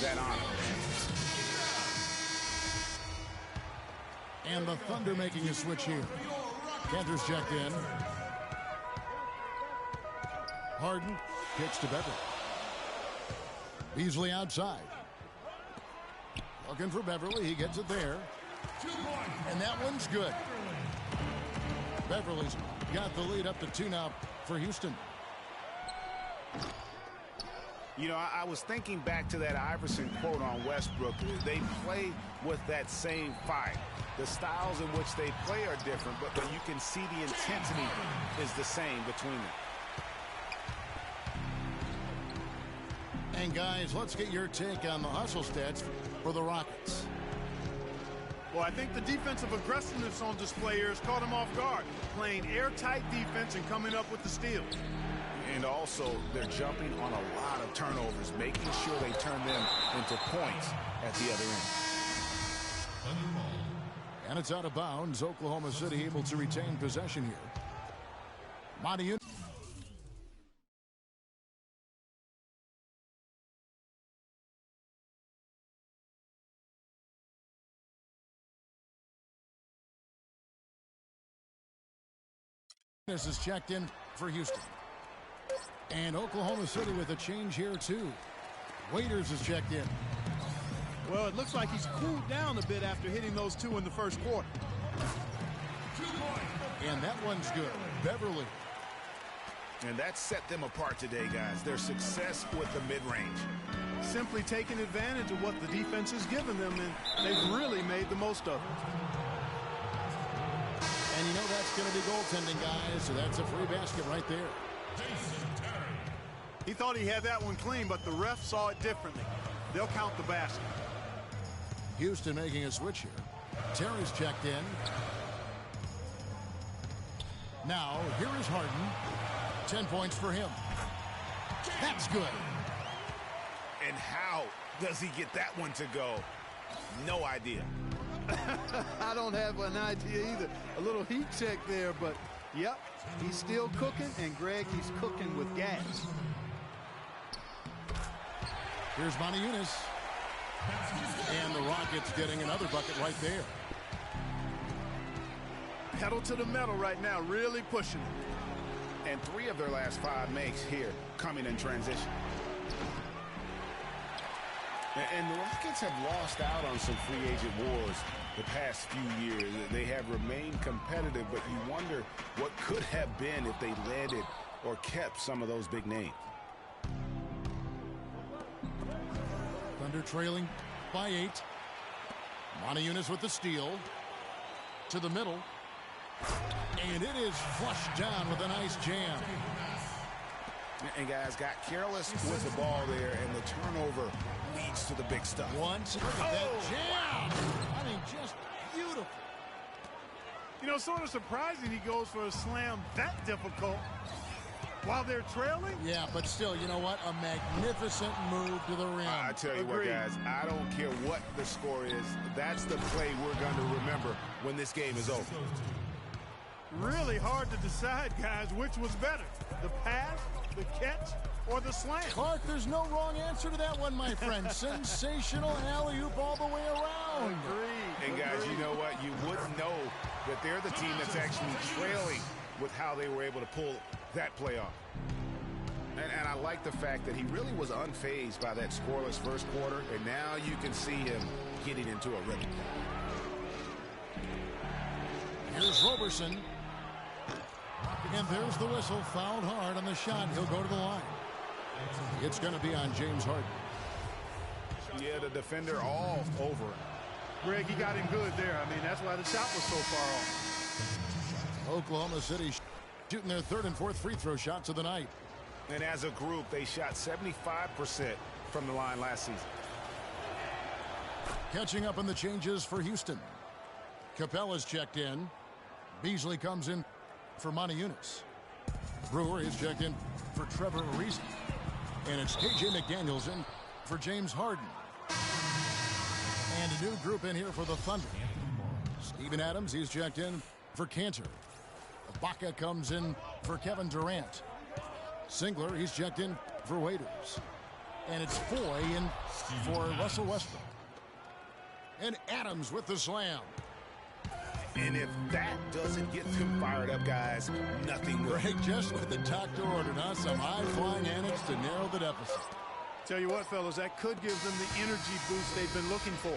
that honor. And the Thunder making a switch here. Kanter's checked in. Harden kicks to Beverly. Beasley outside. Looking for Beverly. He gets it there. And that one's good. Beverly's got the lead up to 2 now for Houston. You know, I was thinking back to that Iverson quote on Westbrook. They play with that same fire. The styles in which they play are different, but you can see the intensity is the same between them. And guys, let's get your take on the hustle stats for the Rockets. Well, I think the defensive aggressiveness on display here has caught them off guard, playing airtight defense and coming up with the steals. And also, they're jumping on a lot of turnovers, making sure they turn them into points at the other end. And it's out of bounds. Oklahoma City able to retain possession here. Monty. This is checked in for Houston. And Oklahoma City with a change here too. Waiters is checked in. Well, it looks like he's cooled down a bit after hitting those 2 in the first quarter. And that one's good. Beverly. And that set them apart today, guys. Their success with the mid-range. Simply taking advantage of what the defense has given them, and they've really made the most of it. And you know that's going to be goaltending, guys, so that's a free basket right there. He thought he had that one clean, but the ref saw it differently. They'll count the basket. Houston making a switch here. Terry's checked in. Now, here is Harden. 10 points for him. That's good. And how does he get that one to go? No idea. I don't have an idea either. A little heat check there, but yep, he's still cooking, and Greg, he's cooking with gas. Here's Monty Eunice. And the Rockets getting another bucket right there. Pedal to the metal right now, really pushing it. And 3 of their last 5 makes here coming in transition. And the Rockets have lost out on some free agent wars the past few years. They have remained competitive, but you wonder what could have been if they landed or kept some of those big names. Thunder trailing by 8. Monty Eunice with the steal. To the middle. And it is flushed down with a nice jam. And guys got careless with the ball there, and the turnover leads to the big stuff. Once, look at that jam. I mean, just beautiful. You know, sort of surprising he goes for a slam that difficult while they're trailing. Yeah, but still, you know what? A magnificent move to the rim. I tell you what, guys, I don't care what the score is. That's the play we're going to remember when this game is over. Really hard to decide, guys, which was better, the pass, the catch, or the slam. Clark, there's no wrong answer to that one, my friend. Sensational alley-oop all the way around. Agreed. And guys, you know what? You wouldn't know that they're the team that's actually trailing with how they were able to pull that play off. And I like the fact that he really was unfazed by that scoreless first quarter, and now you can see him getting into a rhythm. Here's Roberson. And there's the whistle. Fouled hard on the shot. He'll go to the line. It's going to be on James Harden. Yeah, the defender all over him. Greg, he got him good there. I mean, that's why the shot was so far off. Oklahoma City shooting their 3rd and 4th free throw shots of the night. And as a group, they shot 75% from the line last season. Catching up on the changes for Houston. Capella's checked in. Beasley comes in for Monty Eunice. Brewer is checked in for Trevor Ariza. And it's KJ McDaniels in for James Harden. And a new group in here for the Thunder. Steven Adams, he's checked in for Kanter. Ibaka comes in for Kevin Durant. Singler, he's checked in for Waiters. And it's Foy in for Russell Westbrook. And Adams with the slam. And if that doesn't get them fired up, guys, nothing will. Greg just with the doctor ordered us some high-flying annex to narrow the deficit. Tell you what, fellas, that could give them the energy boost they've been looking for.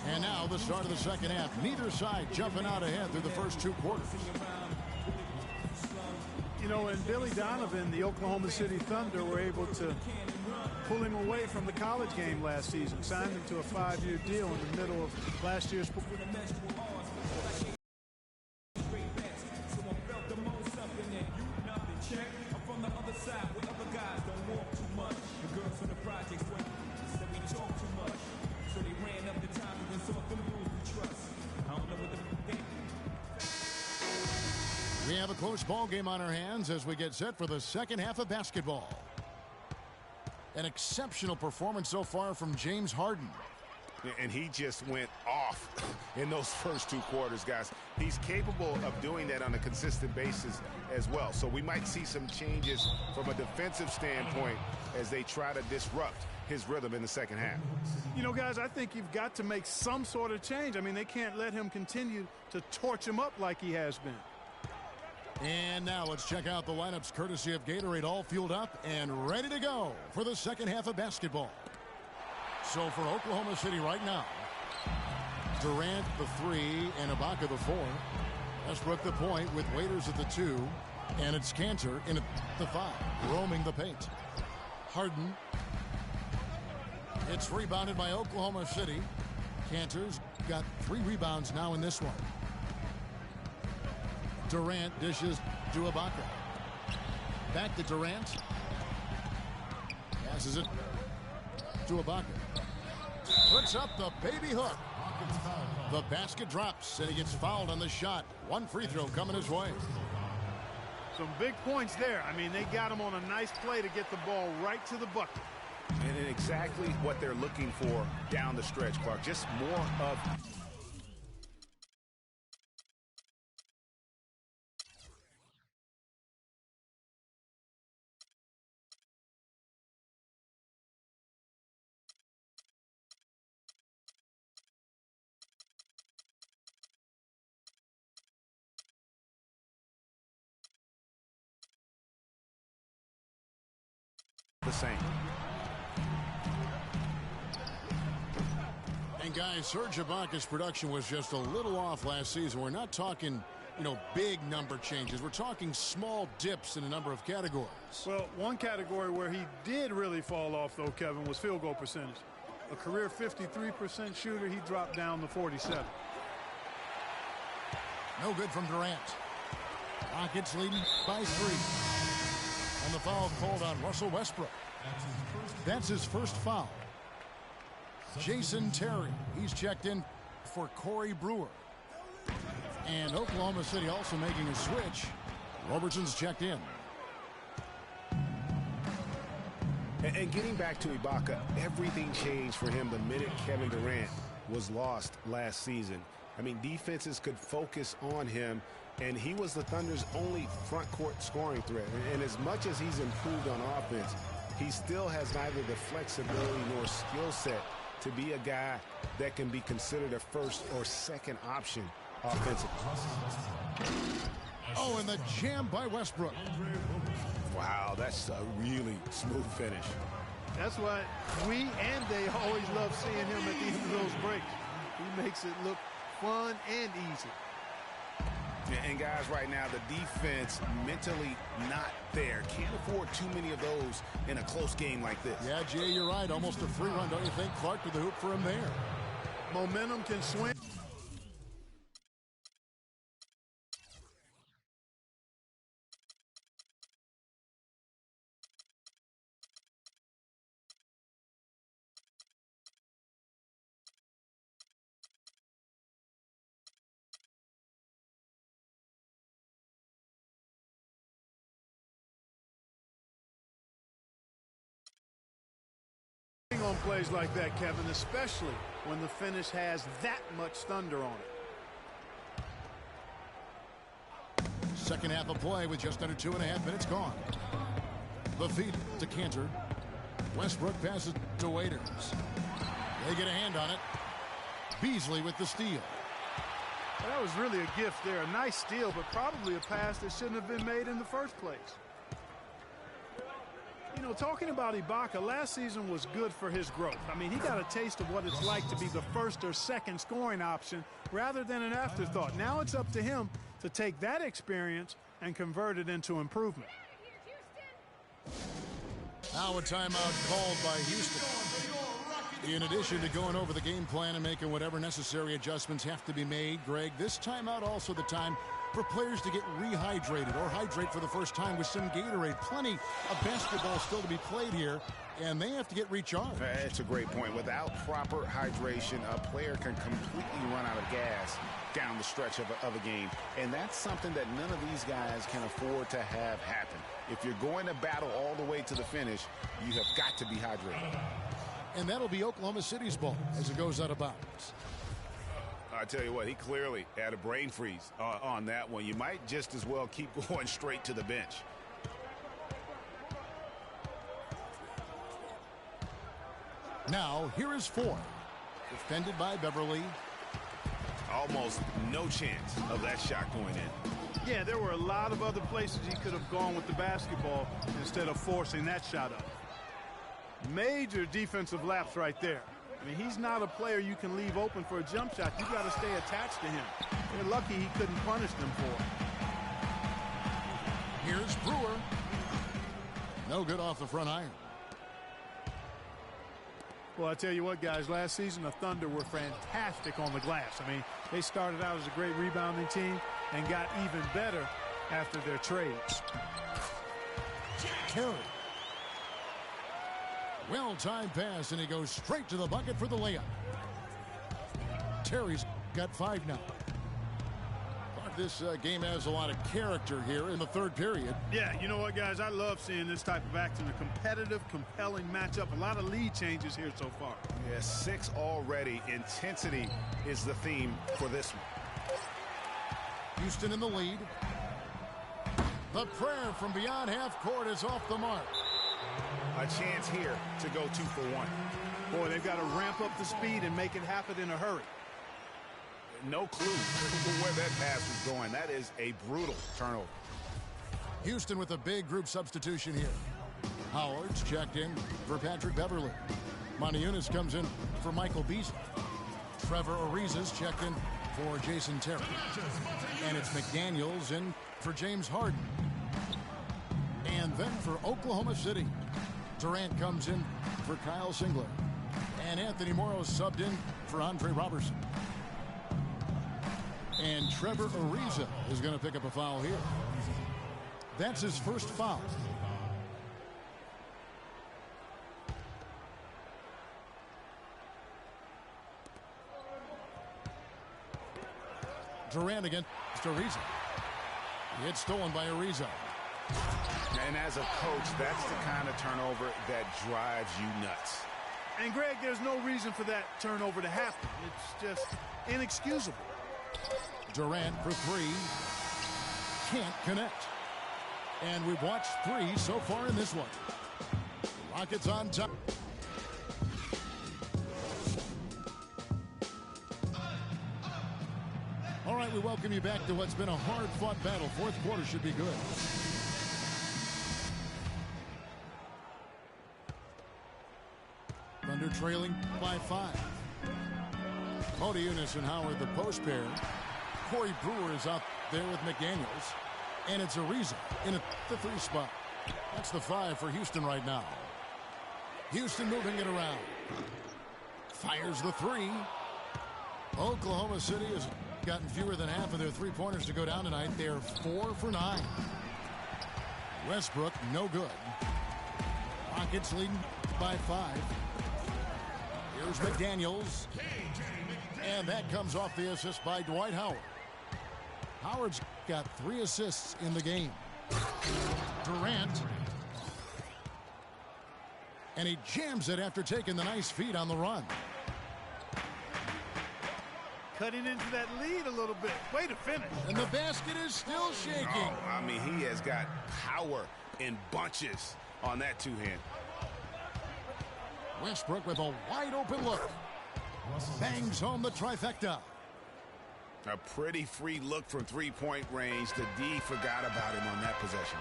And now the start of the second half. Neither side jumping out ahead through the first 2 quarters. You know, and Billy Donovan, the Oklahoma City Thunder, were able to pull him away from the college game last season, signed him to a 5-year deal in the middle of last year's. We have a close ball game on our hands as we get set for the second half of basketball. An exceptional performance so far from James Harden. And he just went off in those first 2 quarters, guys. He's capable of doing that on a consistent basis as well. So we might see some changes from a defensive standpoint as they try to disrupt his rhythm in the second half. You know, guys, I think you've got to make some sort of change. I mean, they can't let him continue to torch him up like he has been. And now let's check out the lineups courtesy of Gatorade, all fueled up and ready to go for the second half of basketball. So for Oklahoma City right now, Durant the 3 and Ibaka the 4. Westbrook the point with Waiters at the 2. And it's Cantor in the 5, roaming the paint. Harden. It's rebounded by Oklahoma City. Cantor's got 3 rebounds now in this one. Durant dishes to Ibaka. Back to Durant. Passes it to Ibaka. Puts up the baby hook. The basket drops, and he gets fouled on the shot. 1 free throw coming his way. Some big points there. I mean, they got him on a nice play to get the ball right to the bucket. And exactly what they're looking for down the stretch, Clark. Just more of... the same. And guys, Serge Ibaka's production was just a little off last season. We're not talking, you know, big number changes. We're talking small dips in a number of categories. Well, one category where he did really fall off, though, Kevin, was field goal percentage. A career 53% shooter, he dropped down to 47. No good from Durant. Rockets leading by 3. And the foul called on Russell Westbrook. That's his first foul. Jason Terry, he's checked in for Corey Brewer. And Oklahoma City also making a switch. Robertson's checked in. And getting back to Ibaka, everything changed for him the minute Kevin Durant was lost last season. I mean, defenses could focus on him, and he was the Thunder's only front court scoring threat. And as much as he's improved on offense, he still has neither the flexibility nor skill set to be a guy that can be considered a first or second option offensively. Oh, and the jam by Westbrook. Wow, that's a really smooth finish. That's why we and they always love seeing him at the end of those breaks. He makes it look fun and easy. And guys, right now, the defense mentally not there. Can't afford too many of those in a close game like this. Yeah, Jay, you're right. Almost a free run, don't you think? Clark to the hoop for him there. Momentum can swing. plays like that, Kevin, especially when the finish has that much thunder on it. Second half of play with just under 2.5 minutes gone. The feed to Cantor. Westbrook passes to Waiters. They get a hand on it. Beasley with the steal. That was really a gift there. A nice steal, but probably a pass that shouldn't have been made in the first place. You know, talking about Ibaka, last season was good for his growth. I mean, he got a taste of what it's like to be the first or second scoring option rather than an afterthought. Now it's up to him to take that experience and convert it into improvement. Now a timeout called by Houston. In addition to going over the game plan and making whatever necessary adjustments have to be made, Greg, this timeout also the time for players to get rehydrated or hydrate for the first time with some Gatorade. Plenty of basketball still to be played here, and they have to get recharged. It's a great point. Without proper hydration, a player can completely run out of gas down the stretch of a game, and that's something that none of these guys can afford to have happen. If you're going to battle all the way to the finish, you have got to be hydrated. And that'll be Oklahoma City's ball as it goes out of bounds. I tell you what, he clearly had a brain freeze on that one. You might just as well keep going straight to the bench. Now, here is Ford. Defended by Beverly. Almost no chance of that shot going in. Yeah, there were a lot of other places he could have gone with the basketball instead of forcing that shot up. Major defensive lapse right there. I mean, he's not a player you can leave open for a jump shot. You got to stay attached to him. They're lucky he couldn't punish them for it. Here's Brewer. No good off the front iron. Well, I tell you what, guys, last season the Thunder were fantastic on the glass. I mean, they started out as a great rebounding team and got even better after their trades. Terry. Well-timed pass, and he goes straight to the bucket for the layup. Terry's got 5 now. But this game has a lot of character here in the third period. Yeah, you know what, guys? I love seeing this type of action. A competitive, compelling matchup. A lot of lead changes here so far. Yeah, 6 already. Intensity is the theme for this one. Houston in the lead. The prayer from beyond half court is off the mark. A chance here to go 2 for 1. Boy, they've got to ramp up the speed and make it happen in a hurry. No clue where that pass was going. That is a brutal turnover. Houston with a big group substitution here. Howard's checked in for Patrick Beverly. Moniunas comes in for Michael Beasley. Trevor Ariza's checked in for Jason Terry. And it's McDaniels in for James Harden. And then for Oklahoma City, Durant comes in for Kyle Singler. And Anthony Morrow subbed in for Andre Robertson. And Trevor Ariza is going to pick up a foul here. That's his first foul. Durant against Ariza. It's stolen by Ariza. And as a coach, that's the kind of turnover that drives you nuts. And, Greg, there's no reason for that turnover to happen. It's just inexcusable. Durant for 3. Can't connect. And we've watched 3 so far in this one. Rockets on top. All right, we welcome you back to what's been a hard-fought battle. Fourth quarter should be good. Thunder trailing by 5. Moniunas and Howard the post pair. Corey Brewer is out there with McDaniels. And it's Ariza in the 3 spot. That's the 5 for Houston right now. Houston moving it around. Fires the 3. Oklahoma City has gotten fewer than half of their 3-pointers to go down tonight. They're 4 for 9. Westbrook, no good. Rockets leading by 5. Here's McDaniels. And that comes off the assist by Dwight Howard. Howard's got 3 assists in the game. Durant. And he jams it after taking the nice feed on the run. Cutting into that lead a little bit. Way to finish. And the basket is still shaking. Oh, I mean, he has got power in bunches on that two-hand. Westbrook with a wide open look. Bangs home the trifecta. A pretty free look from three-point range. The D forgot about him on that possession.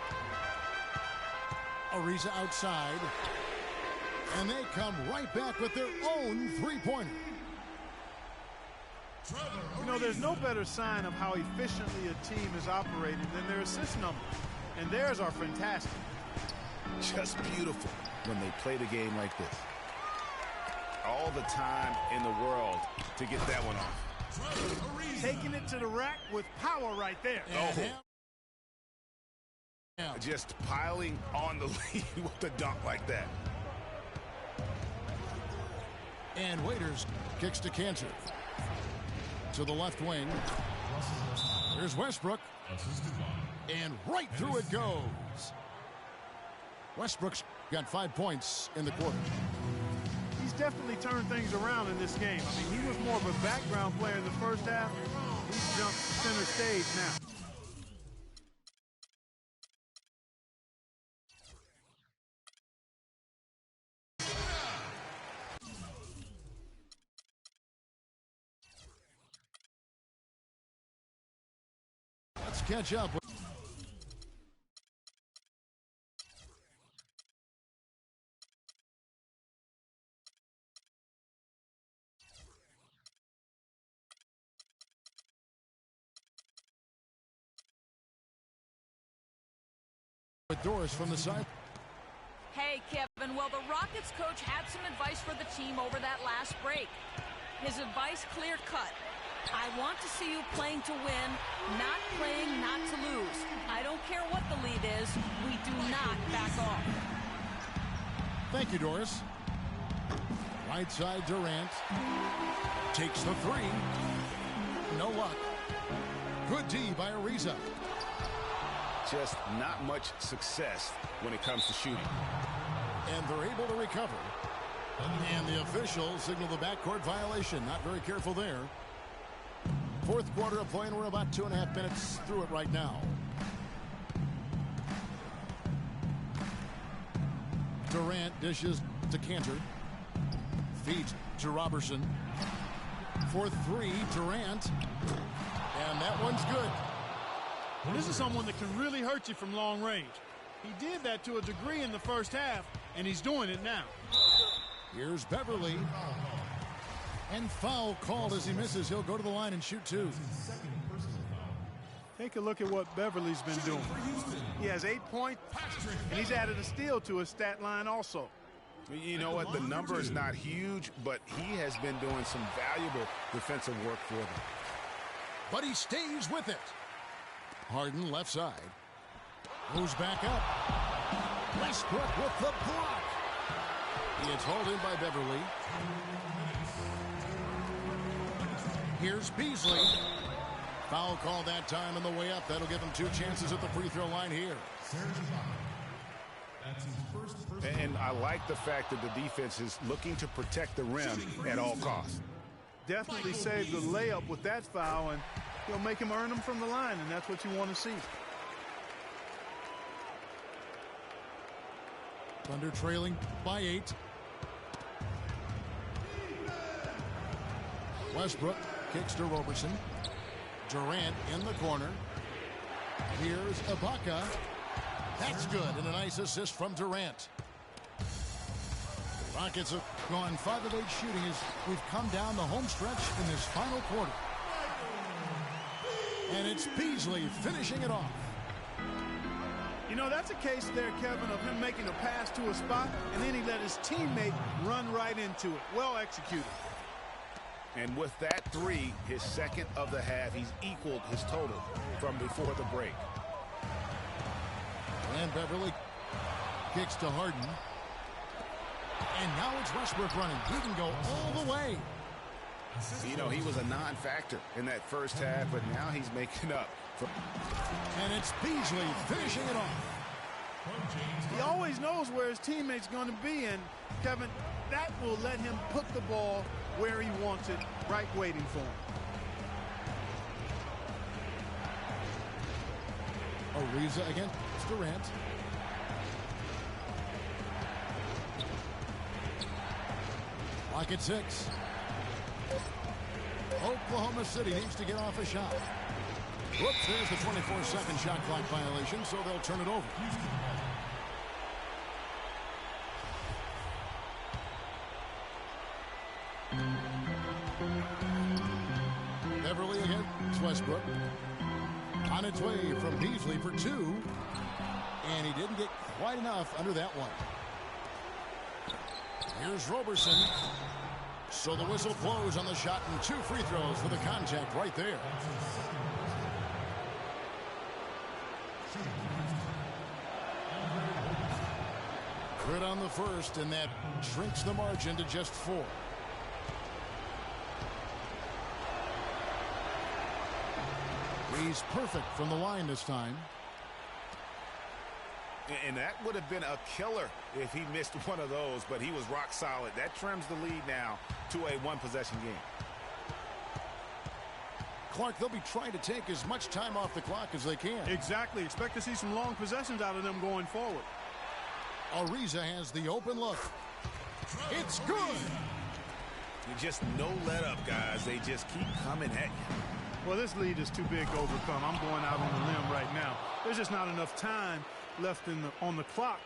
Ariza outside. And they come right back with their own three-pointer. You know, there's no better sign of how efficiently a team is operating than their assist numbers. And theirs are fantastic. Just beautiful when they play the game like this. All the time in the world to get that one off. Taking it to the rack with power right there. Just piling on the lead with the dunk like that. And Waiters kicks to Cantor. To the left wing. Here's Westbrook. And right through it goes. Westbrook's got 5 points in the quarter. He's definitely turned things around in this game. I mean, he was more of a background player in the first half. He's jumped center stage now. Let's catch up with Doris from the side. Hey, Kevin. Well, the Rockets coach had some advice for the team over that last break. His advice clear-cut. I want to see you playing to win, not playing not to lose. I don't care what the lead is. We do not back off. Thank you, Doris. Right side, Durant. Takes the three. No luck. Good D by Ariza. Just not much success when it comes to shooting. And they're able to recover. And the officials signal the backcourt violation. Not very careful there. Fourth quarter of play, and we're about 2.5 minutes through it right now. Durant dishes to Cantor. Feet to Robertson. For three, Durant. And that one's good. This is someone that can really hurt you from long range. He did that to a degree in the first half, and he's doing it now. Here's Beverly. And foul called as he misses. He'll go to the line and shoot two. Take a look at what Beverly's been doing. He has 8 points, and he's added a steal to his stat line also. You know what? The number is not huge, but he has been doing some valuable defensive work for them. But he stays with it. Harden left side. Moves back up. Westbrook with the block. It's hauled in by Beverly. Here's Beasley. Foul called that time on the way up. That'll give him 2 chances at the free throw line here. And I like the fact that the defense is looking to protect the rim at all costs. Definitely saved the layup with that foul, and he'll make him earn them from the line, and that's what you want to see. Thunder trailing by 8. Westbrook kicks to Robertson. Durant in the corner. Here's Ibaka. That's good, and a nice assist from Durant. Rockets have gone 5 of 8 shooting as we've come down the home stretch in this final quarter. And it's Beasley finishing it off. You know, that's a case there, Kevin, of him making a pass to a spot, and then he let his teammate run right into it. Well executed. And with that three, his second of the half, he's equaled his total from before the break. And Beverly kicks to Harden. And now it's Westbrook running. He can go all the way. You know, he was a non-factor in that first half, but now he's making up. And it's Beasley finishing it off. He always knows where his teammate's going to be, and Kevin, that will let him put the ball where he wants it, right waiting for him. Ariza against Durant. Lock at 6. Oklahoma City needs to get off a shot. Whoops, there's the 24-second shot clock violation, so they'll turn it over. Beverly against Westbrook. On its way from Beasley for 2. And he didn't get quite enough under that one. Here's Roberson. So the whistle blows on the shot and 2 free throws for the contact right there. Good on the first, and that shrinks the margin to just 4. He's perfect from the line this time. And that would have been a killer if he missed one of those, but he was rock solid. That trims the lead now to a 1-possession game. Clark, they'll be trying to take as much time off the clock as they can. Exactly. Expect to see some long possessions out of them going forward. Ariza has the open look. It's good. You just no let up, guys. They just keep coming at you. Well, this lead is too big to overcome. I'm going out on the limb right now. There's just not enough time left on the clock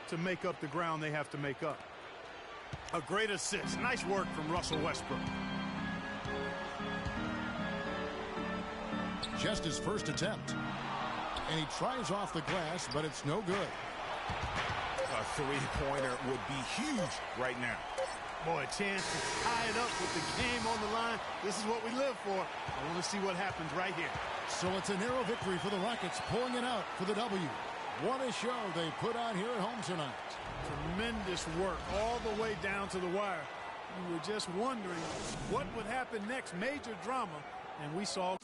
to make up the ground they have to make up. A great assist. Nice work from Russell Westbrook. Just his first attempt. And he tries off the glass, but it's no good. A three-pointer would be huge right now. Boy, a chance to tie it up with the game on the line. This is what we live for. I want to see what happens right here. So it's a narrow victory for the Rockets, pulling it out for the W. What a show they put on here at home tonight. Tremendous work all the way down to the wire. You were just wondering what would happen next. Major drama, and we saw